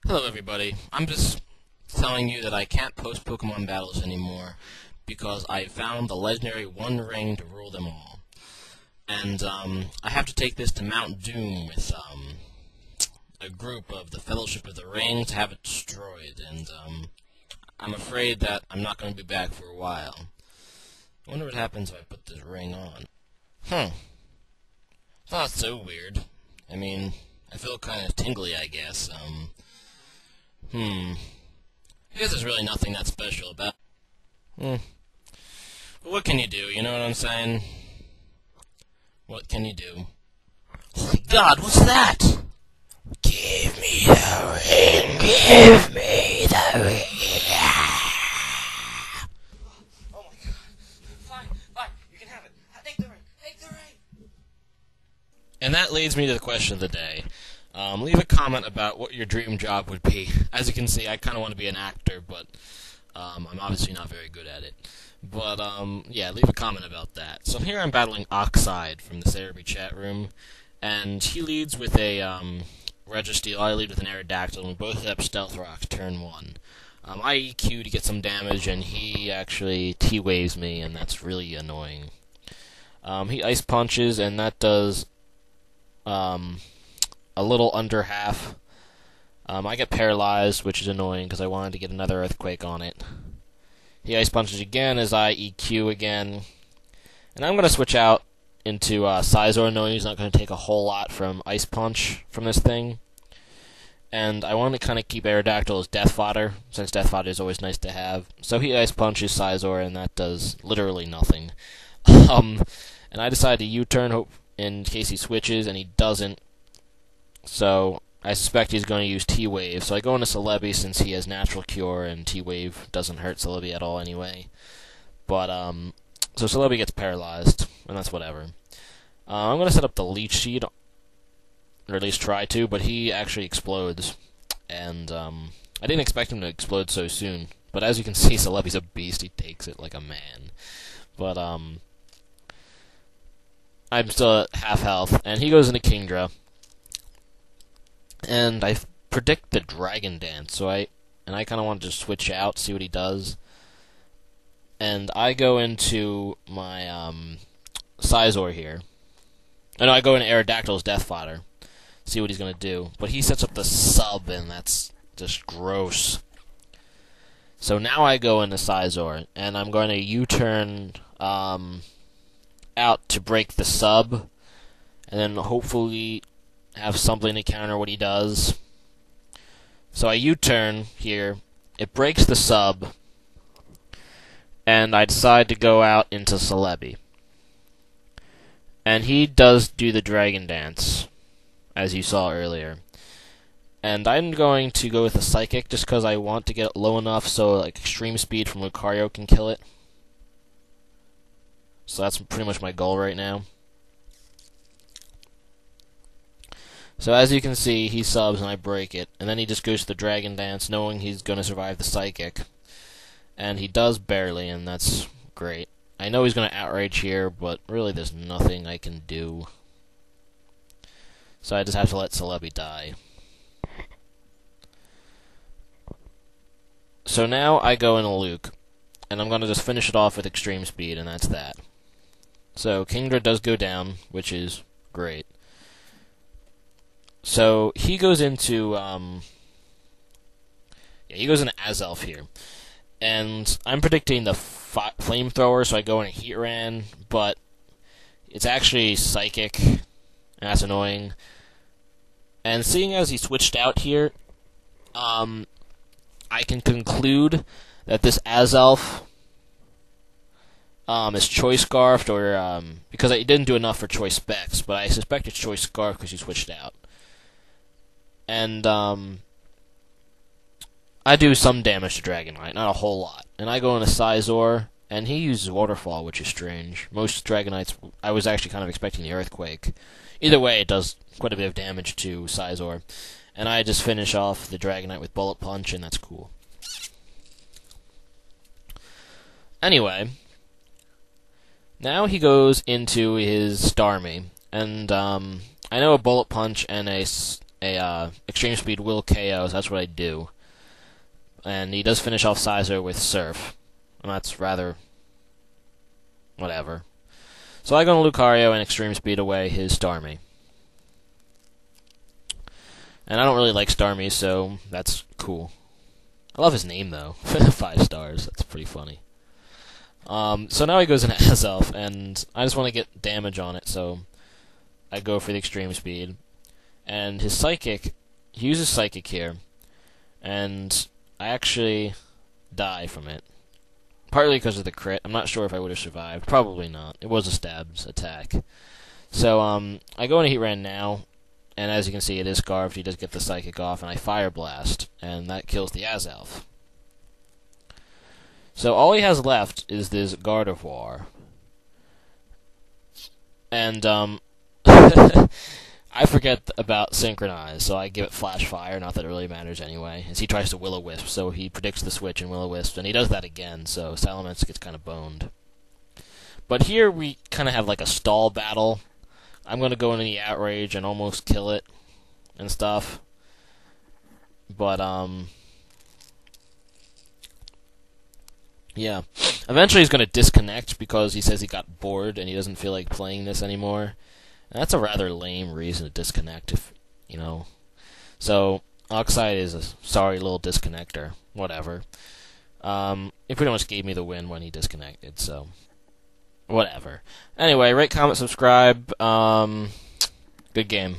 Hello everybody, I'm just telling you that I can't post Pokemon battles anymore because I found the legendary One Ring to rule them all. And I have to take this to Mount Doom with a group of the Fellowship of the Ring to have it destroyed, and I'm afraid that I'm not going to be back for a while. I wonder what happens if I put this ring on. Not so weird. I mean, I feel kind of tingly, I guess. I guess there's really nothing that special about But what can you do, you know what I'm saying? What can you do? Oh my god, what's that? Give me the ring, give me the ring. Oh my god. Fine, you can have it. Take the ring. And that leads me to the question of the day. Leave a comment about what your dream job would be. As you can see, I kind of want to be an actor, but I'm obviously not very good at it. But, yeah, leave a comment about that. So here I'm battling Oxide from the Serebii chat room, and he leads with a Registeel, I lead with an Aerodactyl, and we both have Stealth Rock turn 1. I EQ to get some damage, and he actually T-Waves me, and that's really annoying. He Ice Punches, and that does a little under half. I get paralyzed, which is annoying because I wanted to get another Earthquake on it. He Ice Punches again as I EQ again. And I'm going to switch out into Scizor, knowing he's not going to take a whole lot from Ice Punch from this thing. And I want to kind of keep Aerodactyl as Death Fodder, since Death Fodder is always nice to have. So he Ice Punches Scizor, and that does literally nothing. And I decide to U-turn in case he switches, and he doesn't. So I suspect he's going to use T-Wave. So I go into Serebii since he has Natural Cure, and T-Wave doesn't hurt Serebii at all anyway. But, so Serebii gets paralyzed, and that's whatever. I'm going to set up the Leech Seed, or at least try to, but he actually explodes. And, I didn't expect him to explode so soon. But as you can see, Serebii's a beast. He takes it like a man. But, I'm still at half health, and he goes into Kingdra. And I predict the Dragon Dance, so I kind of want to switch out, see what he does. And I go into my Scizor here. No, I go into Aerodactyl's Death Fodder, see what he's going to do. But he sets up the sub, and that's just gross. So now I go into Scizor, and I'm going to U-turn out to break the sub, and then hopefully have something to counter what he does. So I U-turn here, it breaks the sub, and I decide to go out into Serebii. And he does do the Dragon Dance, as you saw earlier. And I'm going to go with a Psychic, just because I want to get it low enough so like Extreme Speed from Lucario can kill it. So that's pretty much my goal right now. So as you can see, he subs and I break it, and then he just goes to the Dragon Dance knowing he's going to survive the Psychic. And he does barely, and that's great. I know he's going to Outrage here, but really there's nothing I can do. So I just have to let Serebii die. So now I go into Luke, and I'm going to just finish it off with Extreme Speed, and that's that. So Kingdra does go down, which is great. So he goes into Azelf here, and I'm predicting the Flamethrower, so I go in a Heatran, but it's actually Psychic, and that's annoying. And seeing as he switched out here, I can conclude that this Azelf is Choice Scarfed, or because I didn't do enough for Choice Specs, but I suspect it's Choice Scarfed because he switched out. And, I do some damage to Dragonite, not a whole lot. And I go into Scizor, and he uses Waterfall, which is strange. Most Dragonites, I was actually kind of expecting the Earthquake. Either way, it does quite a bit of damage to Scizor. And I just finish off the Dragonite with Bullet Punch, and that's cool. Anyway, now he goes into his Starmie. And, I know a Bullet Punch and a a extreme speed will KO, so that's what I do. And he does finish off Sizer with Surf, and that's rather whatever. So I go to Lucario and extreme speed away his Starmie. And I don't really like Starmie, so that's cool. I love his name, though. 5 stars. That's pretty funny. So now he goes into Azelf, and I just want to get damage on it, so I go for the extreme speed. And his Psychic, he uses Psychic here, and I actually die from it. Partly because of the crit. I'm not sure if I would have survived. Probably not. It was a stabs attack. So, I go into Heatran now, and as you can see, it is Scarfed. He does get the Psychic off, and I Fire Blast, and that kills the Azelf. So all he has left is this Gardevoir. And, I forget about Synchronize, so I give it Flash Fire, not that it really matters anyway, as he tries to Will-O-Wisp, so he predicts the switch in Will-O-Wisp, and he does that again, so Salamence gets kind of boned. But here we kind of have like a stall battle. I'm going to go into the Outrage and almost kill it and stuff. But, yeah. Eventually he's going to disconnect because he says he got bored and he doesn't feel like playing this anymore. And that's a rather lame reason to disconnect, if, you know. So, Oxide is a sorry little disconnector. Whatever. He pretty much gave me the win when he disconnected, so whatever. Anyway, rate, comment, subscribe. Good game.